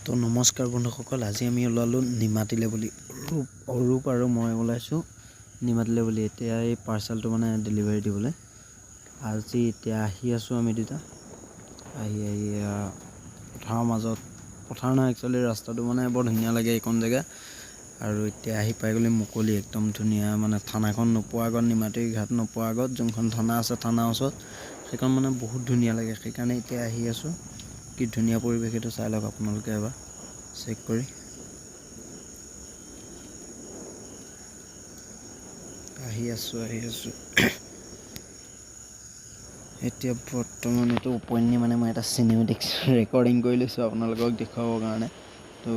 তো নমস্কাৰ বন্ধুসকল, আজি আমি ওলালোঁ নিমাতিলে বুলি। অৰূপ আৰু মই ওলাইছোঁ নিমাতিলে বুলি। এতিয়া এই পাৰ্চেলটো মানে ডেলিভাৰী দিবলৈ আজি এতিয়া আহি আছোঁ আমি দুটা। আহি পথাৰৰ মাজত, পথাৰ নহয় একচুৱেলি ৰাস্তাটো মানে বৰ ধুনীয়া লাগে এইকণ জেগা। আৰু এতিয়া আহি পাই গ'লে মুকলি, একদম ধুনীয়া। মানে থানাখন নোপোৱাৰ আগত, নিমাতী ঘাট নোপোৱাৰ আগত যোনখন থানা আছে, থানাৰ ওচৰত সেইখন মানে বহুত ধুনীয়া লাগে। সেইকাৰণে এতিয়া আহি আছোঁ। কি ধুনীয়া পৰিৱেশ, এইটো চাই লওক আপোনালোকে এবাৰ চেক কৰি। আহি আছোঁ এতিয়া বৰ্তমান এইটো উপন্যাস মানে মই এটা চিনেমেটিক ৰেকৰ্ডিং কৰি লৈছোঁ আপোনালোকক দেখুৱাবৰ কাৰণে। তো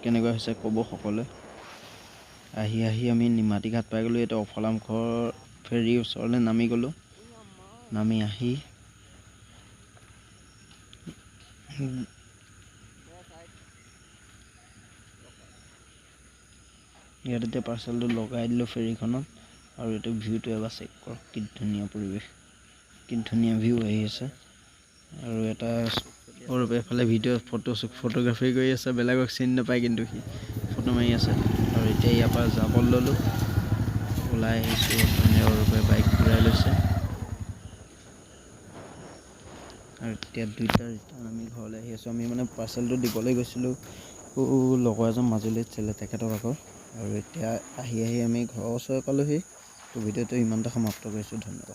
কেনেকুৱা হৈছে ক'ব সকলোৱে। আহি আমি নিমাতী ঘাট পাই গ'লোঁ। এতিয়া অফলামুখৰ ফেৰীৰ ওচৰলৈ নামি গ'লোঁ। নামি আহি ইয়াত এতিয়া পাৰ্চেলটো লগাই দিলোঁ ফেৰীখনত। আৰু এইটো ভিউটো এবাৰ চেক কৰক, কি ধুনীয়া পৰিৱেশ, কি ধুনীয়া ভিউ আহি আছে। আৰু এটা সৰুপে এফালে ফটোগ্ৰাফী কৰি আছে, বেলেগক চিনি নাপায় কিন্তু সি ফটো মাৰি আছে। আৰু এতিয়া ইয়াৰ পৰা যাব ল'লোঁ, ওলাই আহিছোঁ। সৰুপে বাইক ঘূৰাই লৈছে। আৰু এতিয়া দুইটা ৰিটাৰ্ণ আমি ঘৰলৈ আহি আছোঁ। আমি মানে পাৰ্চেলটো দিবলৈ গৈছিলোঁ লগৰ এজন মাজুলীত আছিলে, তেখেতৰ আগৰ। আৰু এতিয়া আহি আমি ঘৰৰ ওচৰে পালোঁহি। তো ভিডিঅ'টো ইমানতে সমাপ্ত কৰিছোঁ। ধন্যবাদ।